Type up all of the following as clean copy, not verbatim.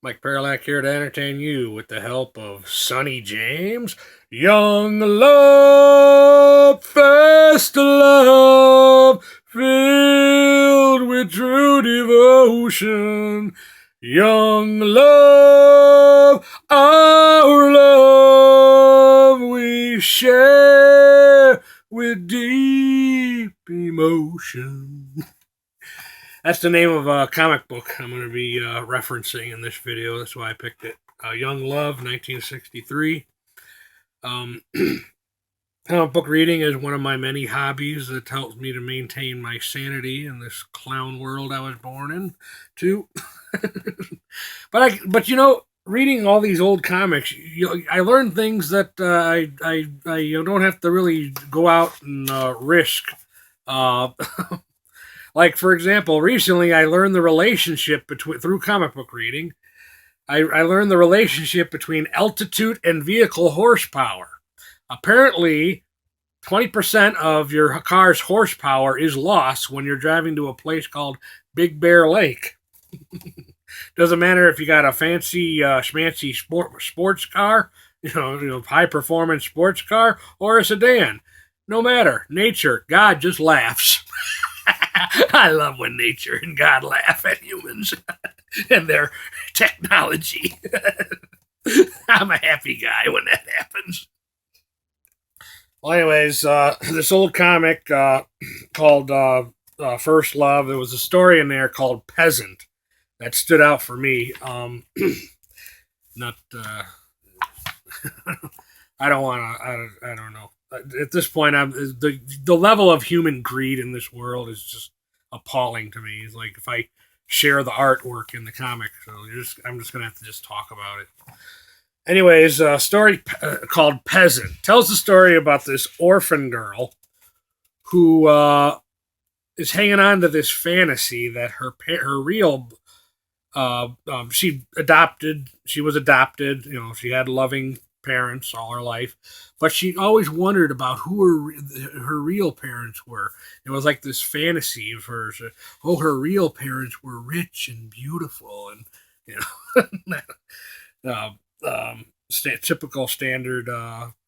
Mike Paralack here to entertain you with the help of Sonny James. Young love, fast love, filled with true devotion. Young love, our love we share with deep emotion. That's the name of a comic book I'm going to be referencing in this video. That's why I picked it. Young Love, 1963. Um, Comic book reading is one of my many hobbies that helps me to maintain my sanity in this clown world I was born in, too. But reading all these old comics, I learned things that I don't have to really go out and risk. Uh, Like, for example, recently I learned the relationship between, through comic book reading, I learned the relationship between altitude and vehicle horsepower. Apparently, 20% of your car's horsepower is lost when you're driving to a place called Big Bear Lake. Doesn't matter if you got a fancy, schmancy sports car, high performance sports car, or a sedan. No matter. Nature, God just laughs. I love when nature and God laugh at humans and their technology. I'm a happy guy when that happens. Well, anyways, this old comic called First Love, there was a story in there called Peasant that stood out for me. Not, I don't want to, I don't know. At this point, the level of human greed in this world is just appalling to me. It's like if I share the artwork in the comic, so I'm just gonna have to just talk about it. Anyways, a story called Peasant tells the story about this orphan girl who is hanging on to this fantasy that her real she was adopted. She had loving parents all her life, but she always wondered about who her real parents were. It was like this fantasy of hers. Her real parents were rich and beautiful, and typical standard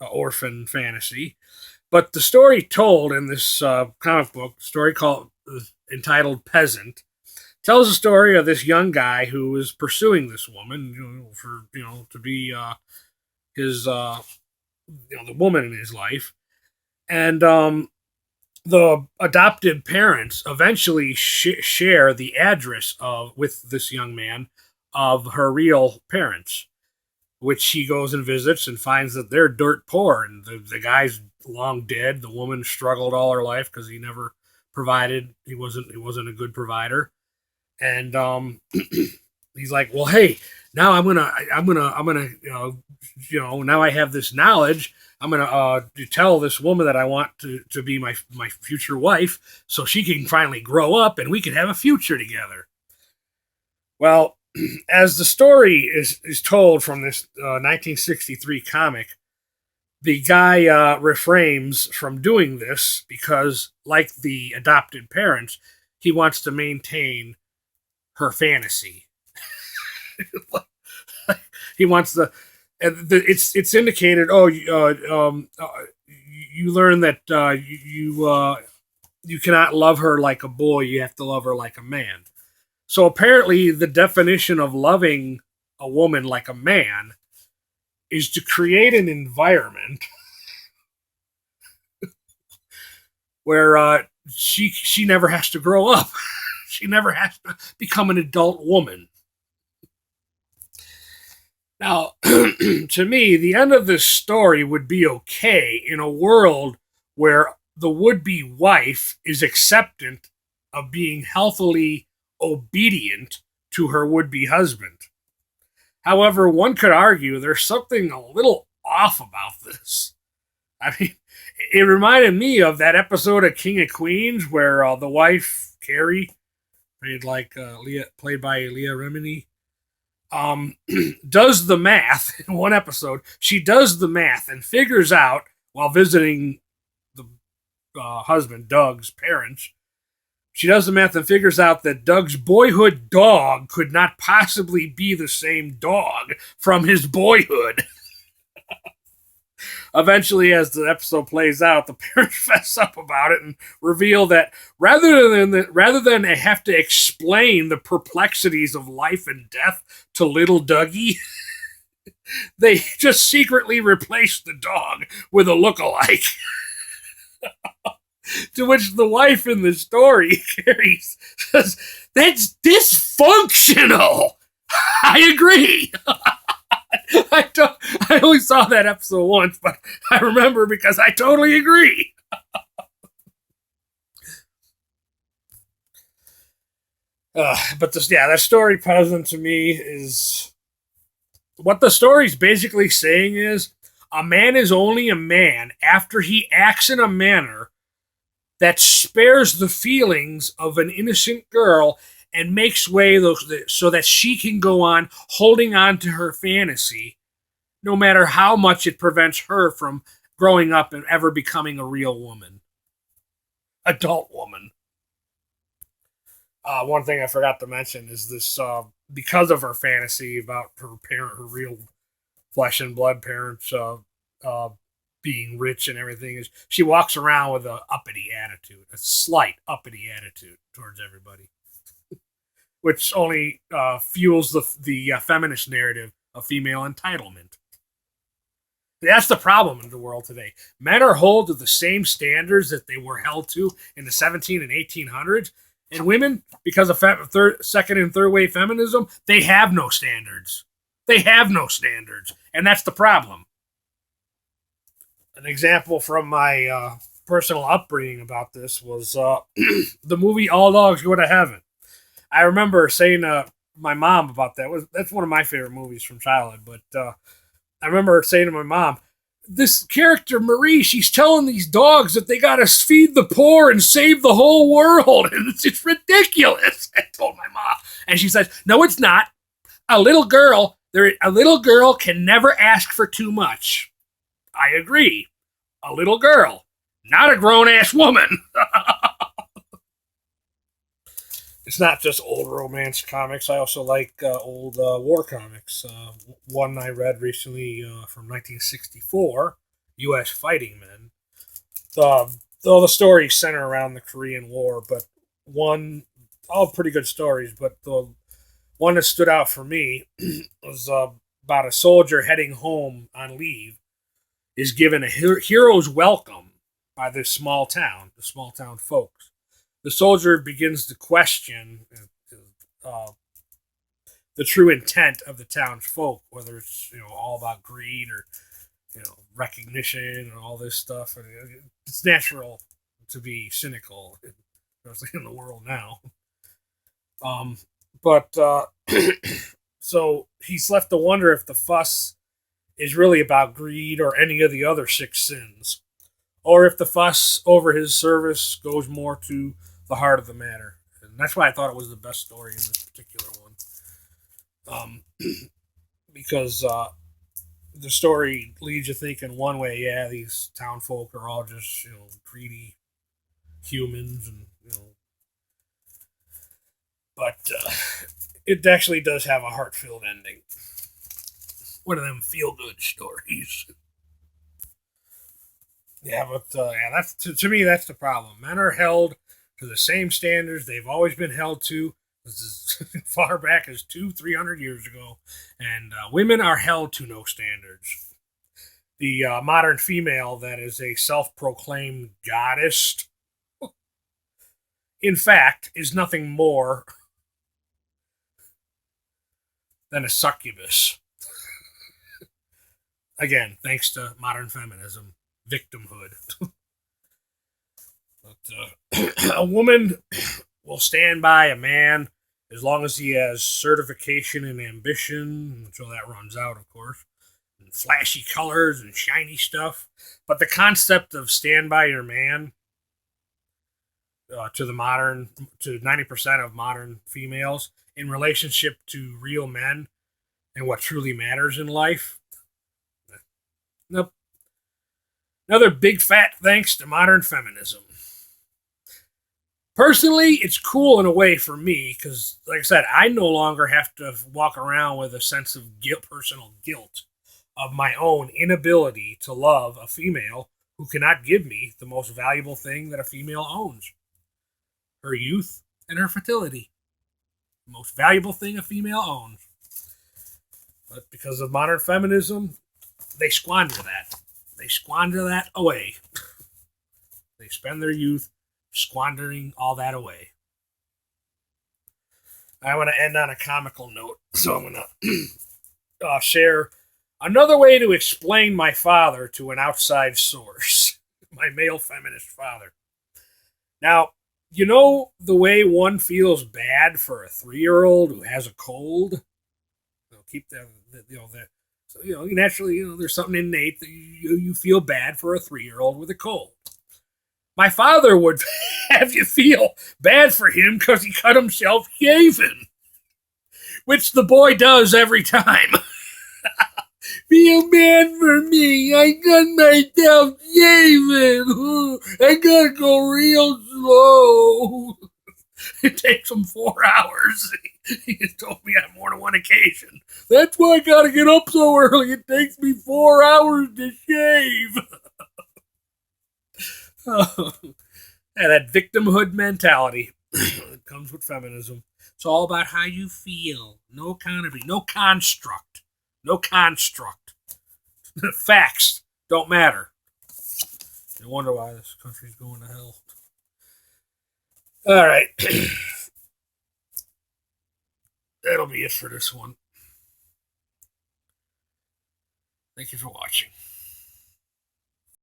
orphan fantasy. But the story told in this comic book, story entitled Peasant, tells the story of this young guy who is pursuing this woman, to be his the woman in his life, and the adopted parents eventually share the address of with this young man of her real parents, which he goes and visits and finds that they're dirt poor, and the guy's long dead. The woman struggled all her life because he never provided. He wasn't a good provider, and he's like, well, hey, now I'm gonna now I have this knowledge. I'm gonna tell this woman that I want to be my future wife, so she can finally grow up and we can have a future together. Well, as the story is told from this 1963 comic, the guy refrains from doing this because, like the adopted parents, he wants to maintain her fantasy. He wants the. It's indicated. You learn that you cannot love her like a boy. You have to love her like a man. So apparently, the definition of loving a woman like a man is to create an environment where she never has to grow up. She never has to become an adult woman. Now, to me, the end of this story would be okay in a world where the would-be wife is acceptant of being healthily obedient to her would-be husband. However, one could argue there's something a little off about this. I mean, it reminded me of that episode of King of Queens where the wife, Carrie, played by Leah Remini, does the math in one episode. She does the math and figures out while visiting the husband, Doug's parents, She does the math and figures out that Doug's boyhood dog could not possibly be the same dog from his boyhood. Eventually, as the episode plays out, the parents fess up about it and reveal that rather than have to explain the perplexities of life and death to little Dougie, they just secretly replaced the dog with a look-alike. To which the wife in the story, Carrie, says, "That's dysfunctional." I agree. I only saw that episode once, but I remember because I totally agree. But that story, Peasant, to me is what the story's basically saying is a man is only a man after he acts in a manner that spares the feelings of an innocent girl and makes way so that she can go on holding on to her fantasy, no matter how much it prevents her from growing up and ever becoming a real woman, adult woman. One thing I forgot to mention is this: because of her fantasy about her real flesh and blood parents being rich and everything, is she walks around with a slight uppity attitude towards everybody, which only fuels the feminist narrative of female entitlement. That's the problem in the world today. Men are held to the same standards that they were held to in the 17 and 1800s, and women, because of second and third wave feminism, they have no standards. They have no standards, and that's the problem. An example from my personal upbringing about this was the movie All Dogs Go to Heaven. I remember saying to my mom about that. That's one of my favorite movies from childhood, but I remember saying to my mom, this character, Marie, she's telling these dogs that they got to feed the poor and save the whole world, and it's ridiculous, I told my mom. And she says, no, it's not. A little girl can never ask for too much. I agree. A little girl, not a grown-ass woman. It's not just old romance comics. I also like old war comics. One I read recently from 1964, U.S. Fighting Men. The stories center around the Korean War, but all pretty good stories, but the one that stood out for me was about a soldier heading home on leave is given a hero's welcome by the small town folks. The soldier begins to question the true intent of the townsfolk, whether it's all about greed or recognition and all this stuff. And it's natural to be cynical, especially in the world now. But so he's left to wonder if the fuss is really about greed or any of the other 6 sins, or if the fuss over his service goes more to the heart of the matter. And that's why I thought it was the best story in this particular one. Because the story leads you thinking one way, yeah, these town folk are all just, greedy humans, and, but it actually does have a heart-filled ending. One of them feel-good stories. Yeah, but that's to me, that's the problem. Men are held to the same standards they've always been held to. This is far back as 300 years ago, and women are held to no standards. The modern female that is a self-proclaimed goddess, in fact, is nothing more than a succubus. Again, thanks to modern feminism, victimhood. But a woman will stand by a man as long as he has certification and ambition, until that runs out, of course, and flashy colors and shiny stuff. But the concept of stand by your man to 90% of modern females in relationship to real men and what truly matters in life. Nope. Another big fat thanks to modern feminism. Personally, it's cool in a way for me because, like I said, I no longer have to walk around with a sense of guilt, personal guilt of my own inability to love a female who cannot give me the most valuable thing that a female owns: her youth and her fertility. The most valuable thing a female owns. But because of modern feminism, they squander that. They squander that away. They spend their youth squandering all that away. I want to end on a comical note, so I'm going to share another way to explain my father to an outside source, my male feminist father. Now, you know the way one feels bad for a 3-year-old who has a cold? Keep so, naturally, there's something innate that you feel bad for a 3-year-old with a cold. My father would have you feel bad for him because he cut himself shaving, which the boy does every time. Feel bad for me. I got myself shaving. I gotta go real slow. It takes him 4 hours. He has told me on more than one occasion. That's why I gotta get up so early. It takes me 4 hours to shave. Yeah, that victimhood mentality that comes with feminism. It's all about how you feel. No accountability. No construct. No construct. Facts don't matter. You wonder why this country's going to hell. All right. That'll be it for this one. Thank you for watching.